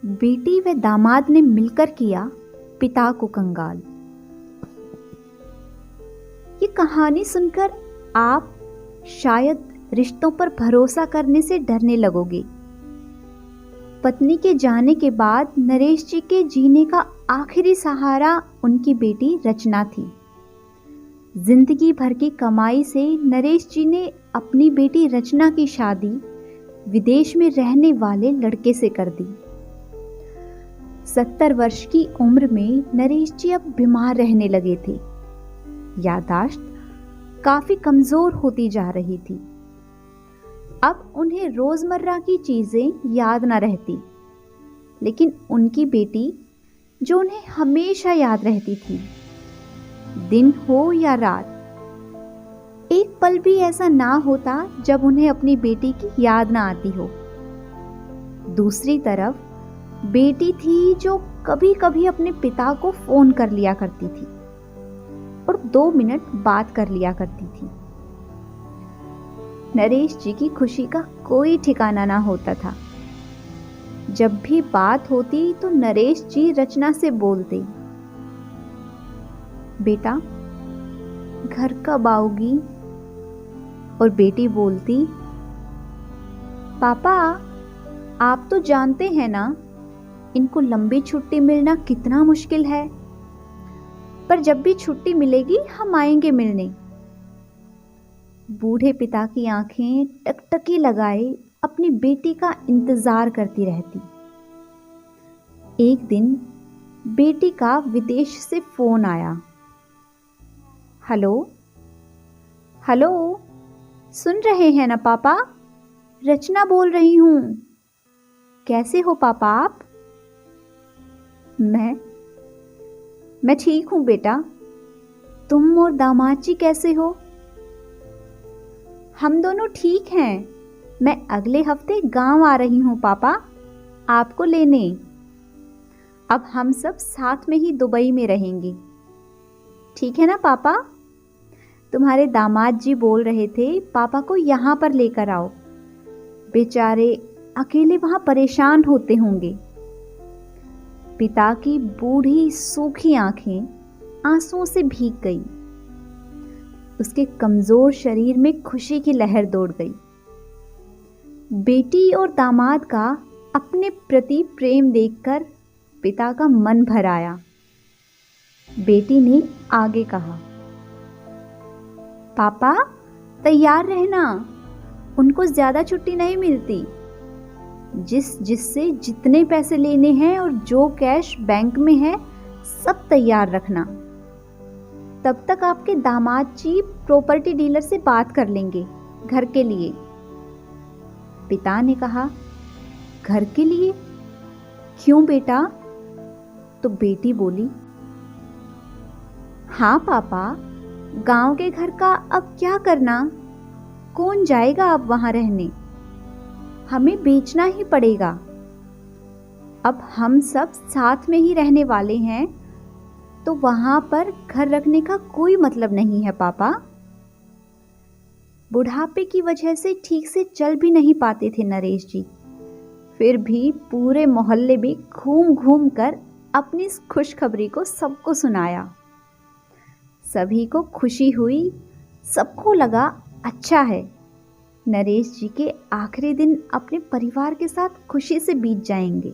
बेटी व दामाद ने मिलकर किया पिता को कंगाल। ये कहानी सुनकर आप शायद रिश्तों पर भरोसा करने से डरने लगोगे। पत्नी के जाने के बाद नरेश जी के जीने का आखिरी सहारा उनकी बेटी रचना थी। जिंदगी भर की कमाई से नरेश जी ने अपनी बेटी रचना की शादी विदेश में रहने वाले लड़के से कर दी। 70 वर्ष की उम्र में नरेश जी अब बीमार रहने लगे थे। याददाश्त काफी कमजोर होती जा रही थी। अब उन्हें रोजमर्रा की चीजें याद न रहती, लेकिन उनकी बेटी जो उन्हें हमेशा याद रहती थी, दिन हो या रात, एक पल भी ऐसा ना होता जब उन्हें अपनी बेटी की याद ना आती हो। दूसरी तरफ बेटी थी जो कभी कभी अपने पिता को फोन कर लिया करती थी और 2 मिनट बात कर लिया करती थी। नरेश जी की खुशी का कोई ठिकाना ना होता था। जब भी बात होती तो नरेश जी रचना से बोलते, बेटा घर कब आओगी? और बेटी बोलती, पापा आप तो जानते हैं ना, इनको लंबी छुट्टी मिलना कितना मुश्किल है, पर जब भी छुट्टी मिलेगी हम आएंगे मिलने। बूढ़े पिता की आंखें टकटकी लगाए अपनी बेटी का इंतजार करती रहती। एक दिन बेटी का विदेश से फोन आया। हेलो हेलो, सुन रहे हैं ना पापा? रचना बोल रही हूं। कैसे हो पापा आप? मैं ठीक हूं बेटा। तुम और दामाद जी कैसे हो? हम दोनों ठीक हैं। मैं अगले हफ्ते गांव आ रही हूं पापा, आपको लेने। अब हम सब साथ में ही दुबई में रहेंगे, ठीक है ना पापा? तुम्हारे दामाद जी बोल रहे थे पापा को यहाँ पर लेकर आओ, बेचारे अकेले वहां परेशान होते होंगे। पिता की बूढ़ी सूखी आंखें आंसुओं से भीग गई। उसके कमजोर शरीर में खुशी की लहर दौड़ गई। बेटी और दामाद का अपने प्रति प्रेम देखकर पिता का मन भर आया। बेटी ने आगे कहा, पापा तैयार रहना, उनको ज्यादा छुट्टी नहीं मिलती। जिससे जितने पैसे लेने हैं और जो कैश बैंक में है सब तैयार रखना। तब तक आपके दामाद जी प्रॉपर्टी डीलर से बात कर लेंगे घर के लिए। पिता ने कहा, घर के लिए? क्यों बेटा? तो बेटी बोली, हाँ पापा, गांव के घर का अब क्या करना? कौन जाएगा अब वहां रहने? हमें बेचना ही पड़ेगा। अब हम सब साथ में ही रहने वाले हैं, तो वहां पर घर रखने का कोई मतलब नहीं है पापा। बुढ़ापे की वजह से ठीक से चल भी नहीं पाते थे नरेश जी, फिर भी पूरे मोहल्ले में घूम घूम कर अपनी इस खुशखबरी को सबको सुनाया। सभी को खुशी हुई, सबको लगा अच्छा है, नरेश जी के आखिरी दिन अपने परिवार के साथ खुशी से बीत जाएंगे।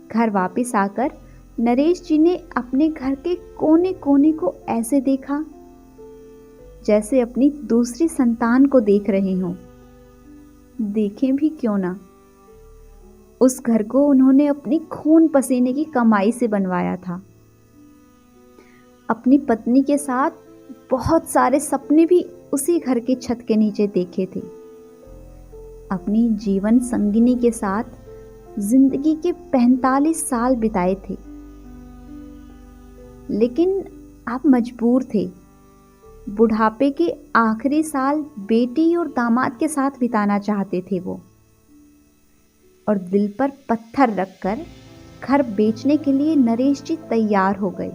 घर वापस आकर नरेश जी ने अपने घर के कोने कोने को ऐसे देखा जैसे अपनी दूसरी संतान को देख रहे हों। देखें भी क्यों ना, उस घर को उन्होंने अपनी खून पसीने की कमाई से बनवाया था। अपनी पत्नी के साथ बहुत सारे सपने भी उसी घर के छत के नीचे देखे थे। अपनी जीवन संगिनी के साथ जिंदगी के 45 साल बिताए थे, लेकिन आप मजबूर थे। बुढ़ापे के आखिरी साल बेटी और दामाद के साथ बिताना चाहते थे वो, और दिल पर पत्थर रखकर घर बेचने के लिए नरेश जी तैयार हो गए।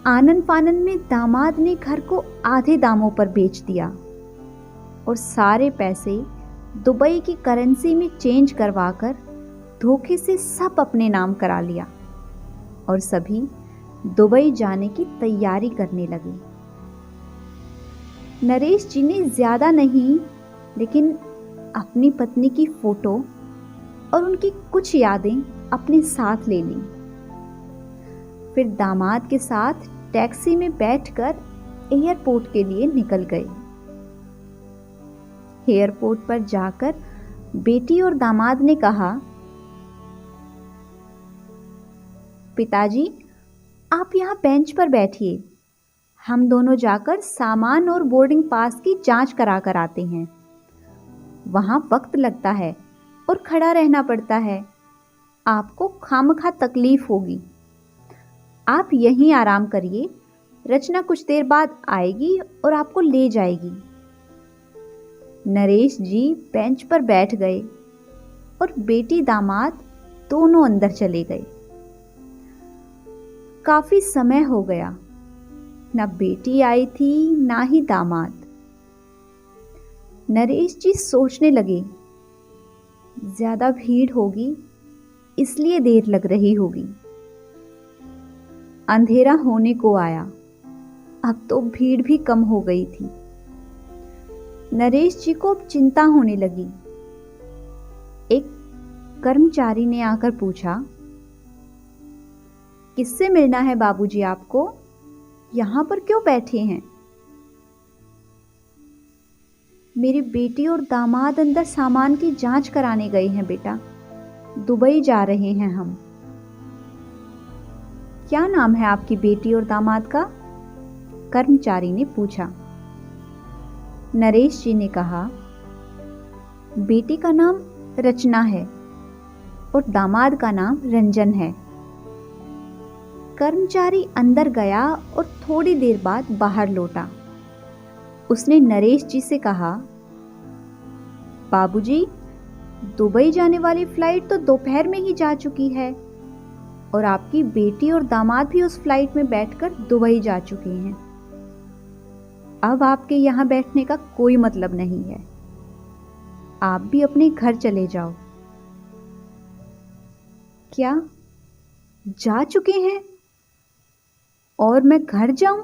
आनन फानन में दामाद ने घर को आधे दामों पर बेच दिया और सारे पैसे दुबई की करेंसी में चेंज करवाकर धोखे से सब अपने नाम करा लिया और सभी दुबई जाने की तैयारी करने लगे। नरेश जी ने ज्यादा नहीं लेकिन अपनी पत्नी की फोटो और उनकी कुछ यादें अपने साथ ले ली। फिर दामाद के साथ टैक्सी में बैठकर एयरपोर्ट के लिए निकल गए। एयरपोर्ट पर जाकर बेटी और दामाद ने कहा, पिताजी आप यहाँ बेंच पर बैठिए, हम दोनों जाकर सामान और बोर्डिंग पास की जांच करा कर आते हैं। वहां वक्त लगता है और खड़ा रहना पड़ता है, आपको खामखा तकलीफ होगी। आप यहीं आराम करिए, रचना कुछ देर बाद आएगी और आपको ले जाएगी। नरेश जी बेंच पर बैठ गए और बेटी दामाद दोनों अंदर चले गए। काफी समय हो गया, ना बेटी आई थी ना ही दामाद। नरेश जी सोचने लगे, ज्यादा भीड़ होगी इसलिए देर लग रही होगी। अंधेरा होने को आया, अब तो भीड़ भी कम हो गई थी। नरेश जी को अब चिंता होने लगी। एक कर्मचारी ने आकर पूछा, किससे मिलना है बाबूजी आपको? यहां पर क्यों बैठे हैं? मेरी बेटी और दामाद अंदर सामान की जांच कराने गए हैं बेटा, दुबई जा रहे हैं हम। क्या नाम है आपकी बेटी और दामाद का? कर्मचारी ने पूछा। नरेश जी ने कहा, बेटी का नाम रचना है और दामाद का नाम रंजन है। कर्मचारी अंदर गया और थोड़ी देर बाद बाहर लौटा। उसने नरेश जी से कहा, बाबूजी, दुबई जाने वाली फ्लाइट तो दोपहर में ही जा चुकी है और आपकी बेटी और दामाद भी उस फ्लाइट में बैठकर दुबई जा चुके हैं। अब आपके यहां बैठने का कोई मतलब नहीं है, आप भी अपने घर चले जाओ। क्या जा चुके हैं और मैं घर जाऊं?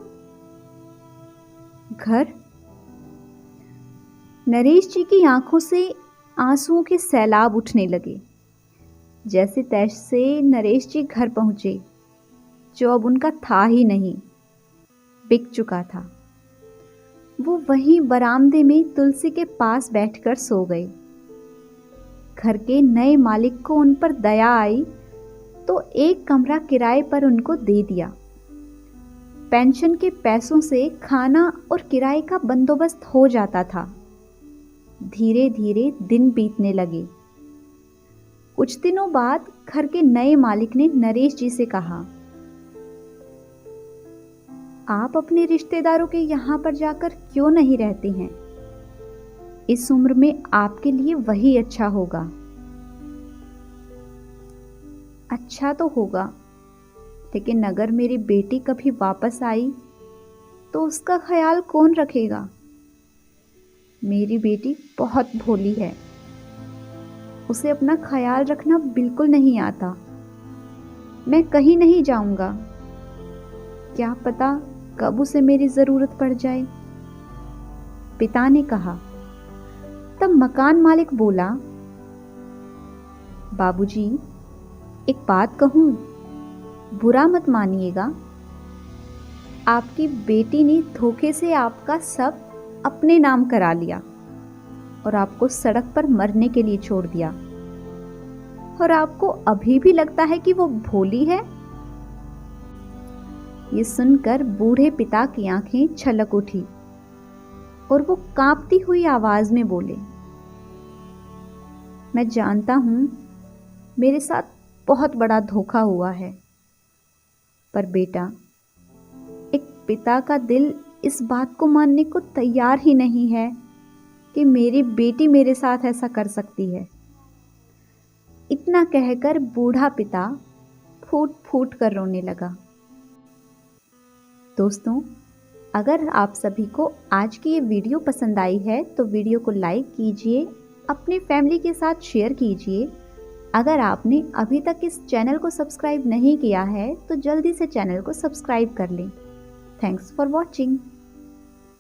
घर? नरेश जी की आंखों से आंसुओं के सैलाब उठने लगे। जैसे तैसे नरेश जी घर पहुंचे, जो अब उनका था ही नहीं, बिक चुका था। वो वहीं बरामदे में तुलसी के पास बैठकर सो गए। घर के नए मालिक को उन पर दया आई तो एक कमरा किराए पर उनको दे दिया। पेंशन के पैसों से खाना और किराए का बंदोबस्त हो जाता था। धीरे धीरे दिन बीतने लगे। कुछ दिनों बाद घर के नए मालिक ने नरेश जी से कहा, आप अपने रिश्तेदारों के यहां पर जाकर क्यों नहीं रहते हैं? इस उम्र में आपके लिए वही अच्छा होगा। अच्छा तो होगा, लेकिन अगर मेरी बेटी कभी वापस आई तो उसका ख्याल कौन रखेगा? मेरी बेटी बहुत भोली है, उसे अपना ख्याल रखना बिल्कुल नहीं आता। मैं कहीं नहीं जाऊंगा, क्या पता कब उसे मेरी जरूरत पड़ जाए। पिता ने कहा। तब मकान मालिक बोला, बाबूजी, एक बात कहूं, बुरा मत मानिएगा। आपकी बेटी ने धोखे से आपका सब अपने नाम करा लिया और आपको सड़क पर मरने के लिए छोड़ दिया, और आपको अभी भी लगता है कि वो भोली है? ये सुनकर बूढ़े पिता की आंखें छलक उठी और वो कांपती हुई आवाज में बोले, मैं जानता हूं मेरे साथ बहुत बड़ा धोखा हुआ है, पर बेटा, एक पिता का दिल इस बात को मानने को तैयार ही नहीं है कि मेरी बेटी मेरे साथ ऐसा कर सकती है। इतना कहकर बूढ़ा पिता फूट फूट कर रोने लगा। दोस्तों, अगर आप सभी को आज की ये वीडियो पसंद आई है तो वीडियो को लाइक कीजिए अपनी फैमिली के साथ शेयर कीजिए। अगर आपने अभी तक इस चैनल को सब्सक्राइब नहीं किया है तो जल्दी से चैनल को सब्सक्राइब कर लें। Thanks for watching.